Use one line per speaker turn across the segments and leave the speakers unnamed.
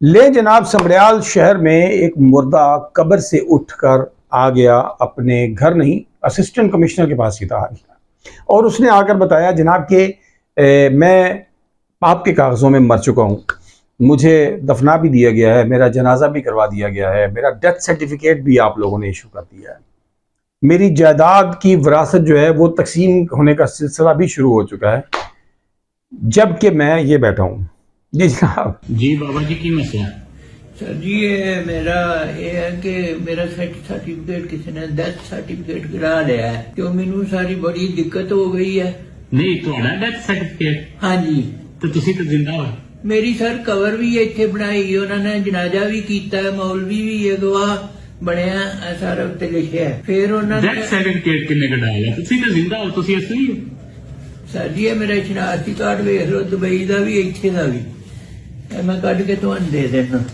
ले जनाब, समड़ियाल शहर में एक मुर्दा कब्र से उठकर आ गया, अपने घर नहीं असिस्टेंट कमिश्नर के पास सीधा आ गया और उसने आकर बताया जनाब कि मैं आपके कागज़ों में मर चुका हूँ, मुझे दफना भी दिया गया है, मेरा जनाजा भी करवा दिया गया है, मेरा डेथ सर्टिफिकेट भी आप लोगों ने इशू कर दिया है, मेरी जायदाद की विरासत जो है वो तकसीम होने का सिलसिला भी शुरू हो चुका है, जबकि मैं ये बैठा हूँ। जी जनाब।
जी बाबा जी, की मसला?
सर जी मेरा ये है कि मेरा सर्टिफिकेट किसी ने डेथ सर्टिफिकेट गिरा लिया है, तो मैनू सारी बड़ी दिक्कत हो गई है।
नहीं थोड़ा डेथ सर्टिफिकेट?
हाँ जी।
तो तुसी तो जिंदा हो?
मेरी सर कवर भी इत्थे बनाई, उन्होंने जनाजा भी कीता है, मौलवी भी है, गवाह बनया, सारा उत्ते लिखिया है। फिर उन्होंने
डेथ सर्टिफिकेट किन्ने कढाया? तुसी तो जिंदा हो, तुसी असली हो?
सर जी ये मेरा शनाख्ती कार्ड वेख लो, दुबई का भी इत्थे का भी, मैं कट के तुहानू दे देना।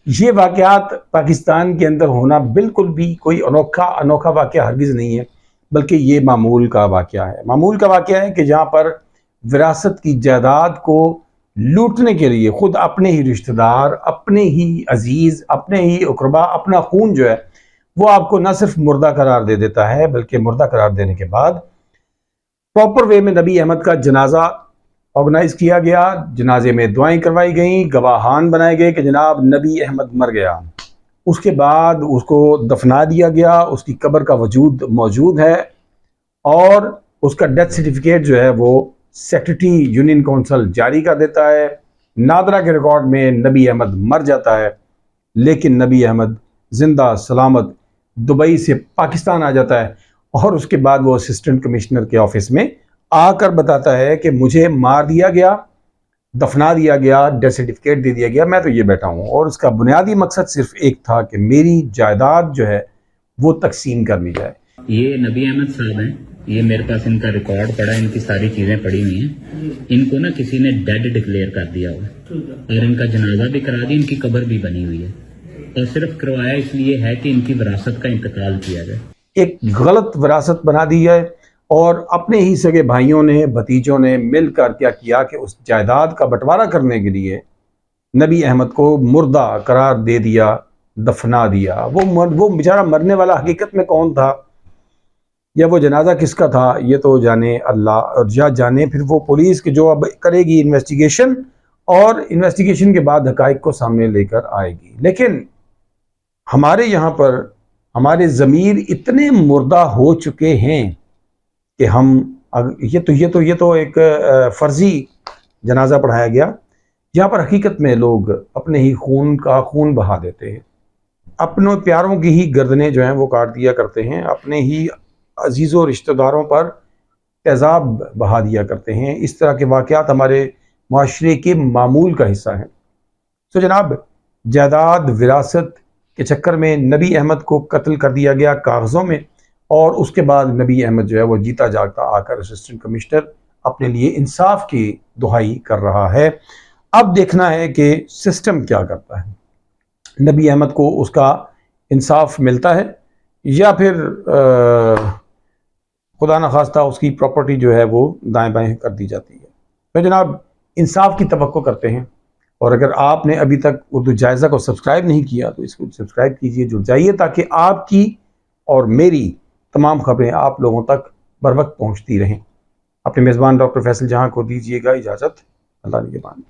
ये वाक़यात पाकिस्तान के अंदर होना बिल्कुल भी कोई अनोखा वाक़या हरगिज़ नहीं है, बल्कि ये मामूल का वाक़या है। मामूल का वाक़या है कि जहाँ पर विरासत की जायदाद को लूटने के लिए खुद अपने ही रिश्तेदार, अपने ही अजीज़, अपने ही उकरबा, अपना खून जो है वो आपको न सिर्फ मुर्दा करार दे देता है, बल्कि मुर्दा करार देने के बाद प्रॉपर वे में नबी अहमद का जनाजा ऑर्गेनाइज किया गया, जनाजे में दुआएं करवाई गई, गवाहान बनाए गए कि जनाब नबी अहमद मर गया। उसके बाद उसको दफना दिया गया, उसकी कब्र का वजूद मौजूद है और उसका डेथ सर्टिफिकेट जो है वो सेक्रेटरी यूनियन काउंसिल जारी कर देता है। नादरा के रिकॉर्ड में नबी अहमद मर जाता है, लेकिन नबी अहमद जिंदा सलामत दुबई से पाकिस्तान आ जाता है और उसके बाद वो असिस्टेंट कमिश्नर के ऑफिस में आकर बताता है कि मुझे मार दिया गया, दफना दिया गया, डेथ सर्टिफिकेट दे दिया गया, मैं तो ये बैठा हूँ। और उसका बुनियादी मकसद सिर्फ एक था कि मेरी जायदाद जो है वो तकसीम कर ली जाए।
ये नबी अहमद साहब हैं, ये मेरे पास इनका रिकॉर्ड पड़ा, इनकी सारी चीजें पड़ी हुई हैं। इनको ना किसी ने डेड डिक्लेयर कर दिया हुआ और इनका जनाजा भी करा दिया, इनकी कब्र भी बनी हुई है और सिर्फ करवाया इसलिए है कि इनकी विरासत का इंतकाल किया जाए। एक
गलत विरासत बना दी है और अपने ही सगे भाइयों ने, भतीजों ने मिलकर क्या किया कि उस जायदाद का बंटवारा करने के लिए नबी अहमद को मुर्दा करार दे दिया, दफना दिया। वो बेचारा मरने वाला हकीकत में कौन था या वो जनाजा किसका था, ये तो जाने अल्लाह, और या जाने फिर वो पुलिस की जो अब करेगी इन्वेस्टिगेशन, और इन्वेस्टिगेशन के बाद हकाइक को सामने लेकर आएगी। लेकिन हमारे यहाँ पर हमारे ज़मीर इतने मुर्दा हो चुके हैं कि हम ये तो एक फर्जी जनाजा पढ़ाया गया, जहाँ पर हकीकत में लोग अपने ही खून बहा देते हैं, अपने प्यारों की ही गर्दनें जो हैं वो काट दिया करते हैं, अपने ही अजीज़ों रिश्तेदारों पर तेज़ाब बहा दिया करते हैं। इस तरह के वाक़यात हमारे माशरे के मामूल का हिस्सा हैं। तो जनाब, जायदाद विरासत के चक्कर में नबी अहमद को कत्ल कर दिया गया कागज़ों में, और उसके बाद नबी अहमद जो है वो जीता जागता आकर असिस्टेंट कमिश्नर अपने लिए इंसाफ की दुहाई कर रहा है। अब देखना है कि सिस्टम क्या करता है, नबी अहमद को उसका इंसाफ मिलता है या फिर खुदा न खास्ता उसकी प्रॉपर्टी जो है वो दाएं बाएं कर दी जाती है। तो जनाब, इंसाफ की तवक्को करते हैं, और अगर आपने अभी तक उर्दू जायज़ा को सब्सक्राइब नहीं किया तो इसको सब्सक्राइब कीजिए, जुड़ जाइए, ताकि आपकी और मेरी तमाम खबरें आप लोगों तक बर वक्त पहुँचती रहें। अपने मेज़बान डॉक्टर फैसल जहां को दीजिएगा इजाज़त। अल्लाह निगहबान।